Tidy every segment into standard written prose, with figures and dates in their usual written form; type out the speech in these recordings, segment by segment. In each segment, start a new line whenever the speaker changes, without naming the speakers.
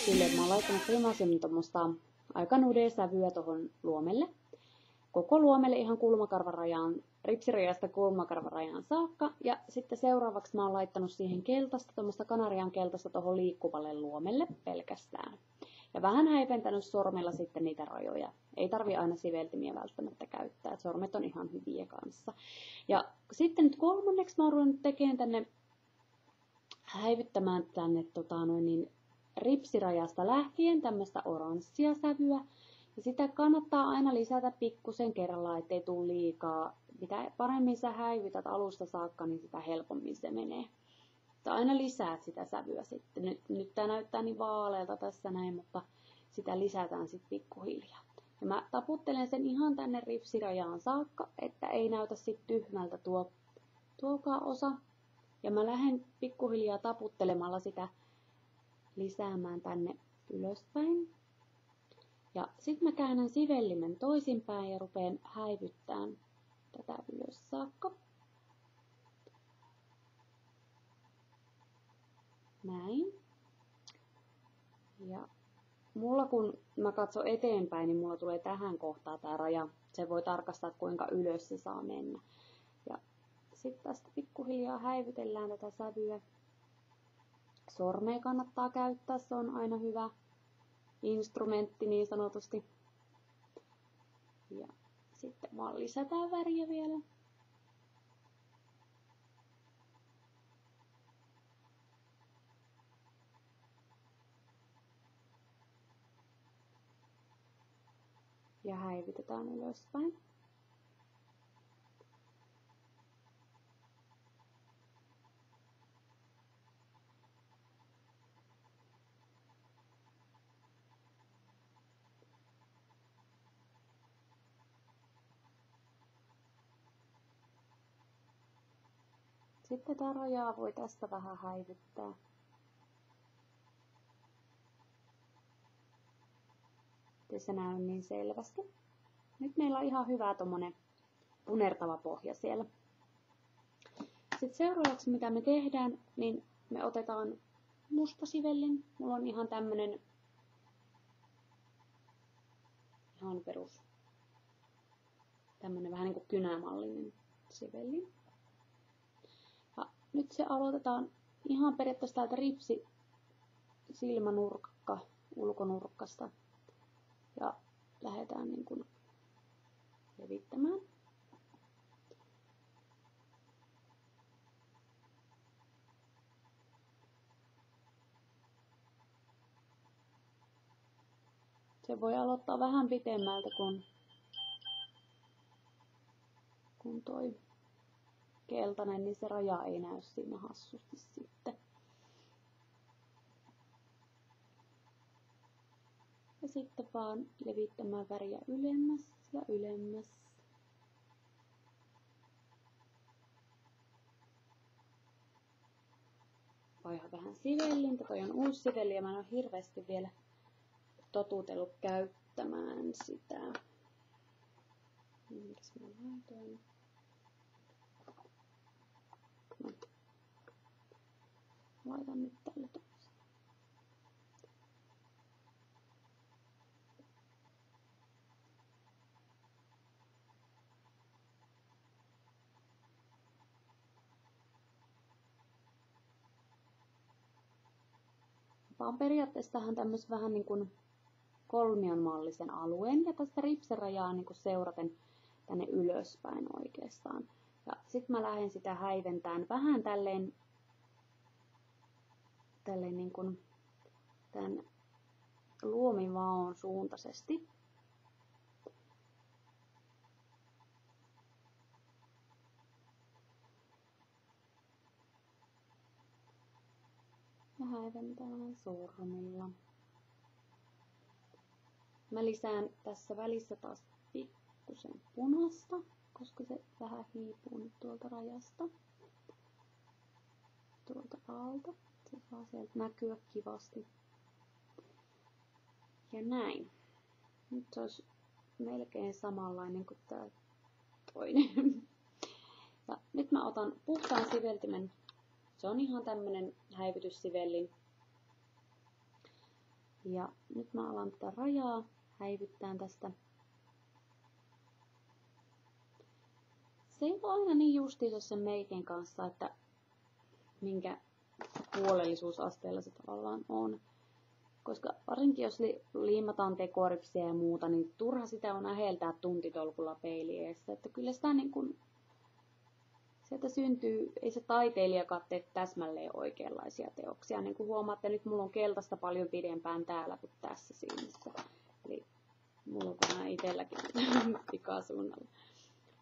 sille, että mä oon laittanut Rimasin tuommoista aika nudea sävyä tuohon luomelle. Koko luomelle ihan kulmakarvarajaan, ripsirajasta kulmakarvarajaan saakka. Ja sitten seuraavaksi mä oon laittanut siihen keltaista, tuommoista kanarian keltaista tuohon liikkuvalle luomelle pelkästään. Ja vähän häipentänyt sormella sitten niitä rajoja. Ei tarvi aina siveltimiä välttämättä käyttää, että sormet on ihan hyviä kanssa. Ja sitten nyt kolmanneksi mä oon ruvennut tekemään tänne, häivyttämään tänne ripsirajasta lähtien tämmöistä oranssia sävyä. Ja sitä kannattaa aina lisätä pikkusen kerrallaan, ettei tule liikaa. Mitä paremmin sä häivytät alusta saakka, niin sitä helpommin se menee. Sä aina lisäät sitä sävyä sitten. Nyt tää näyttää niin vaalealta tässä näin, mutta sitä lisätään sitten pikkuhiljaa. Ja mä taputtelen sen ihan tänne ripsirajaan saakka, että ei näytä sitten tyhmältä tuokaan osa. Ja mä lähden pikkuhiljaa taputtelemalla sitä lisäämään tänne ylöspäin. Ja sitten mä käännän sivellimen toisinpäin ja rupean häivyttämään tätä ylös saakka. Näin. Ja mulla kun mä katson eteenpäin, niin mulla tulee tähän kohtaan tää raja. Se voi tarkastaa, kuinka ylös se saa mennä. Ja sitten tästä pikkuhiljaa häivytellään tätä sävyä. Sormea kannattaa käyttää, se on aina hyvä instrumentti niin sanotusti. Ja sitten vaan lisätään väriä vielä. Ja häivytetään ylöspäin. Sitten tätä rajaa voi tästä vähän häivyttää. Ettei se näy niin selvästi. Nyt meillä on ihan hyvä tommonen punertava pohja siellä. Sitten seuraavaksi mitä me tehdään, niin me otetaan mustasivellin. Mulla on ihan tämmönen ihan perus. Tämmönen vähän niin kuin kynämallinen sivelli. Ja nyt se aloitetaan ihan periaatteessa täältä silmänurkka ulkonurkkasta. Ja lähdetään niin kuin levittämään. Se voi aloittaa vähän pitemmältä kun toi keltainen, niin se raja ei näy siinä hassusti sitten. Ja sitten vaan levittämään väriä ylemmäs ja ylemmäs. Vaiha vähän sivellintä. Toi on uusi sivelli ja mä en ole hirveästi vielä totutellut käyttämään sitä. Mitäs mä laitoin? Laitan nyt tälle toiselle. Vaan periaatteessa tähän tämmöisen vähän niin kuin kolmionmallisen alueen ja tästä ripsirajaa niin kuin seuraten tänne ylöspäin oikeastaan. Ja sitten mä lähden sitä häiventään vähän tälleen niin kuin tämän luomivaon suuntaisesti. Ja häiventään sormilla. Mä lisään tässä välissä taas pikkusen punaista, koska se vähän hiipuu nyt tuolta rajasta. Tuolta alta. Se saa sieltä näkyä kivasti. Ja näin. Nyt se olisi melkein samanlainen kuin tää toinen. Ja nyt mä otan puhtaan siveltimen. Se on ihan tämmönen häivytyssivellin. Ja nyt mä alan tätä rajaa häivyttään tästä. Se ei ole aina niin justiinsa sen meikin kanssa, että minkä huolellisuusasteella se tavallaan on. Koska varsinkin jos liimataan tekoripsiä ja muuta, niin turha sitä on äheltää tuntitolkulla peili eessä. Että kyllä sitä niin kuin, sieltä syntyy, ei se taiteilijakaan tee täsmälleen oikeanlaisia teoksia. Niin kuin huomaatte, nyt mulla on keltaista paljon pidempään täällä kuin tässä silmissä. Eli mulla on vähän itselläkin pikasuunnalla.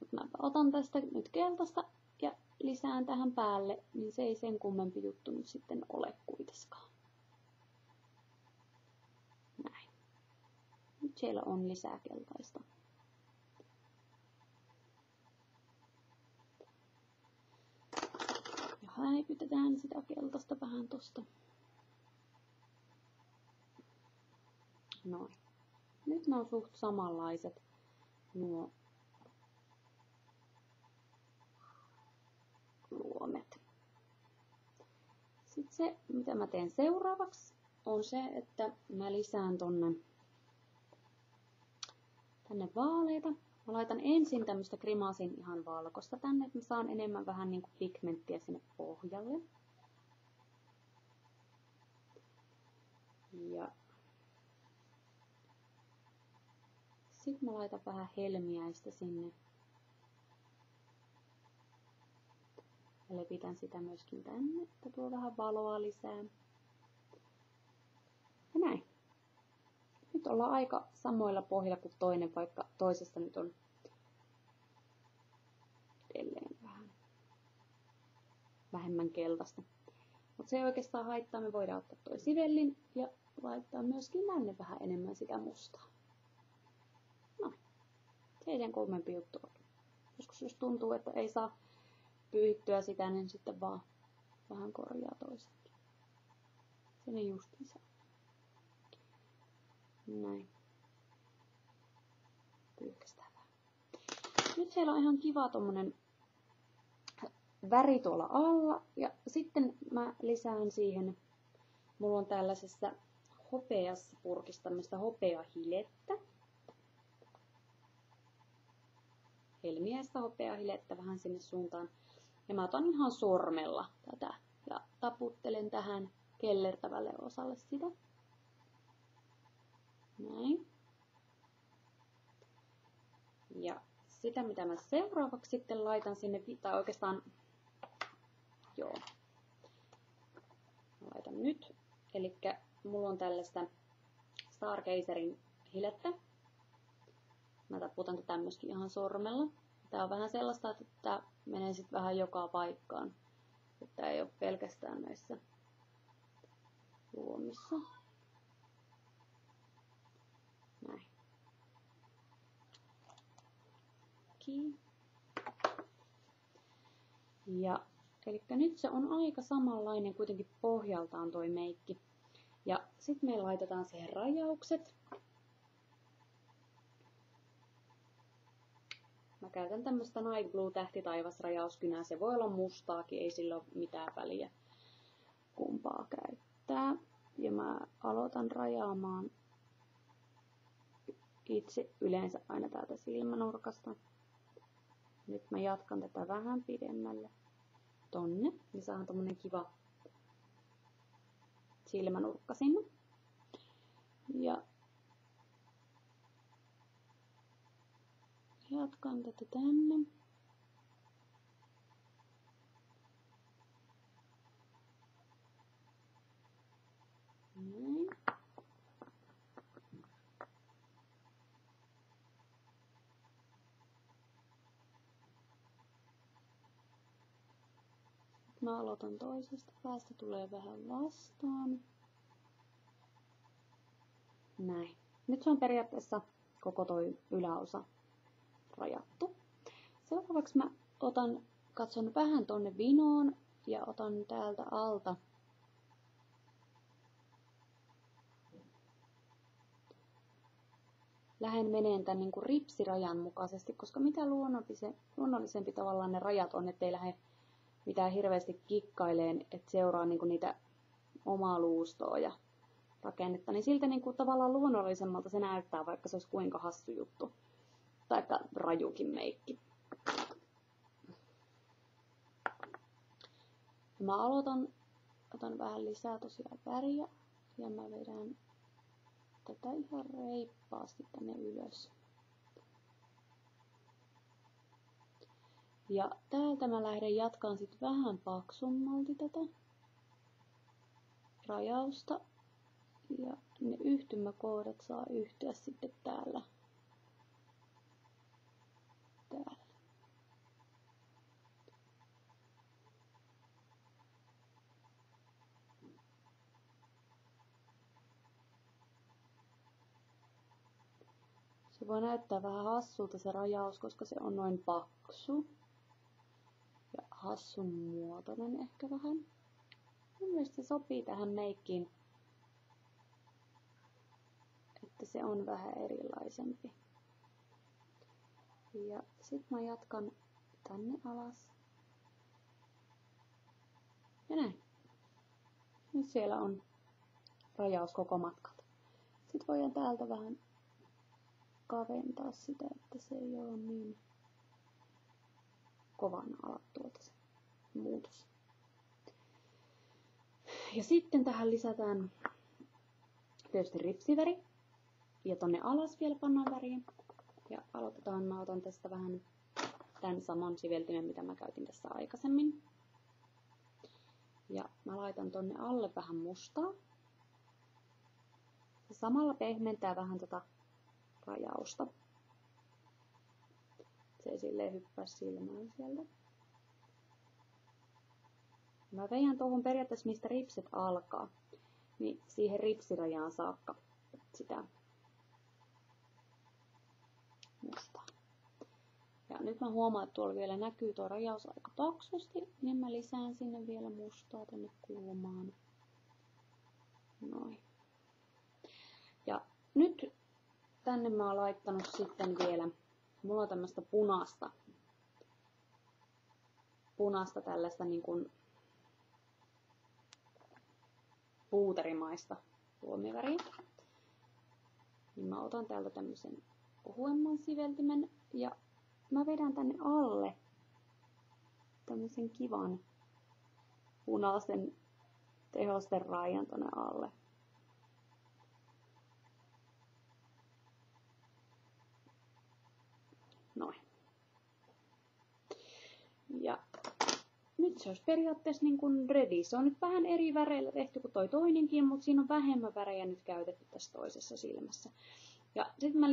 Mutta mä otan tästä nyt keltaista ja lisään tähän päälle, niin se ei sen kummempi juttu nyt sitten ole kuitenkaan. Näin. Nyt siellä on lisää keltaista. Ja häivytetään sitä keltaista vähän tosta. Noin. Nyt ne on suht samanlaiset nuo luomet. Sitten se, mitä mä teen seuraavaksi, on se, että mä lisään tänne vaaleita. Mä laitan ensin tämmöistä grimaasin ihan valkoista tänne, että mä saan enemmän vähän niinku pigmenttiä sinne pohjalle. Ja sitten mä laitan vähän helmiäistä sinne. Ja lepitän sitä myöskin tänne, että tuo vähän valoa lisää. Ja näin. Nyt ollaan aika samoilla pohjilla kuin toinen, vaikka toisessa nyt on edelleen vähän vähemmän keltaista. Mutta se ei oikeastaan haittaa, me voidaan ottaa toi sivellin ja laittaa myöskin tänne vähän enemmän sitä mustaa. No, se ei sen kummempi juttu ole. Joskus jos tuntuu, että ei saa pyyhittyä sitä, niin sitten vaan vähän korjaa toisenkin. Sen ei justiinsa. Näin. Pyyhkästään vähän. Nyt siellä on ihan kiva tommonen väri tuolla alla. Ja sitten mä lisään siihen, mulla on tällaisessa hopeassa purkissa tämmöistä hopeahilettä. Helmiäistä hopeahilettä vähän sinne suuntaan. Ja mä otan ihan sormella tätä ja taputtelen tähän kellertävälle osalle sitä. Näin. Ja sitä mitä mä seuraavaksi sitten laitan sinne, tai oikeastaan, joo, mä laitan nyt. Elikkä mulla on tällaista Stargazerin hilettä. Mä taputan tätä myöskin ihan sormella. Tää on vähän sellaista, että tää menee sitten vähän joka paikkaan. Että ei ole pelkästään näissä luomissa. Näin. Ja elikkä nyt se on aika samanlainen kuitenkin pohjaltaan toi meikki. Ja sitten me laitetaan siihen rajaukset. Mä käytän tämmöstä Night Blue tähtitaivasrajauskynää. Se voi olla mustaakin, ei sillä ole mitään väliä kumpaa käyttää. Ja mä aloitan rajaamaan itse yleensä aina täältä silmänurkasta. Nyt mä jatkan tätä vähän pidemmälle tonne. Niin saadaan tommonen kiva silmänurkka sinne. Ja jatkan tätä tänne. Näin. Mä aloitan toisesta päästä, tulee vähän vastaan. Näin. Nyt se on periaatteessa koko toi yläosa rajattu. Seuraavaksi mä katson vähän tonne vinoon ja otan täältä alta lähden meneen tän niinku ripsirajan mukaisesti, koska mitä luonnollisempi tavallaan ne rajat on, ettei lähde mitään hirveästi kikkaileen, että seuraa niinku niitä omaa luustoa ja rakennetta, niin siltä niin kuin tavallaan luonnollisemmalta se näyttää, vaikka se olisi kuinka hassu juttu. Taikka rajukin meikki. Ja mä otan vähän lisää tosiaan väriä. Ja mä vedän tätä ihan reippaasti tänne ylös. Ja täältä mä lähden jatkaan sit vähän paksummalti tätä rajausta. Ja ne yhtymäkohdat saa yhtyä sitten täällä. Se voi näyttää vähän hassulta se rajaus, koska se on noin paksu. Ja hassun muotoinen ehkä vähän. Mun mielestä se sopii tähän meikkiin, että se on vähän erilaisempi. Ja sit mä jatkan tänne alas. Ja näin. Nyt siellä on rajaus koko matkalta. Sitten voidaan täältä vähän kaventaa sitä, että se ei ole niin kovan alattuolta se muutos. Ja sitten tähän lisätään tietysti ripsiväri. Ja tonne alas vielä pannaan väriin. Ja aloitetaan, mä otan tästä vähän tämän saman siveltimen, mitä mä käytin tässä aikaisemmin. Ja mä laitan tonne alle vähän mustaa. Se samalla pehmentää vähän tota rajausta. Se ei silleen hyppää silmään sieltä. Mä veidän tuohon periaatteessa, mistä ripset alkaa, niin siihen ripsirajaan saakka sitä mustaa. Ja nyt mä huomaan, että tuolla vielä näkyy tuo rajaus aika paksusti, niin mä lisään sinne vielä mustaa tonne kulmaan. Noin. Ja nyt tänne mä oon laittanut sitten vielä, mulla on tämmöstä punaista tällaista niin kuin puuterimaista luomiväriä. Niin mä otan täältä tämmösen ohuemman siveltimen ja mä vedän tänne alle tämmösen kivan punaisen tehosteraajan tonne alle. Noin. Ja nyt se olisi periaatteessa niin kuin ready. Se on nyt vähän eri väreillä tehty kuin toi toinenkin, mutta siinä on vähemmän värejä nyt käytetty tässä toisessa silmässä. Ja sitten mä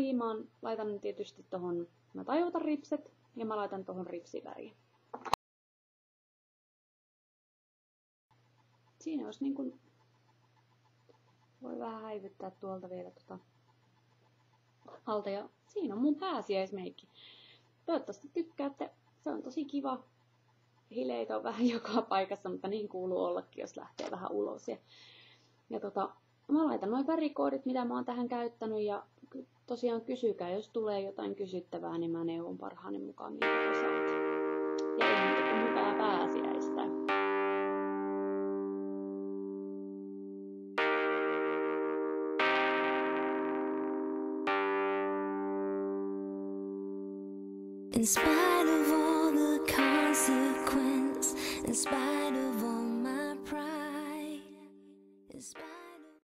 laitan tietysti tohon, mä tajutan ripset ja mä laitan tohon ripsiväriin. Siinä olisi niin kuin, voi vähän häivyttää tuolta vielä alta ja siinä on mun pääsiäismeikki. Toivottavasti tykkäätte, se on tosi kiva. Hileitä on vähän joka paikassa, mutta niin kuuluu ollakin, jos lähtee vähän ulos. Ja mä laitan noin värikoodit, mitä mä oon tähän käyttänyt ja tosiaan kysykää, jos tulee jotain kysyttävää, niin mä neuvon parhaani mukaan, mitä osaat. Ja ei muuta kuin hyvää pääsiäistä. In spite of all the consequence, in spite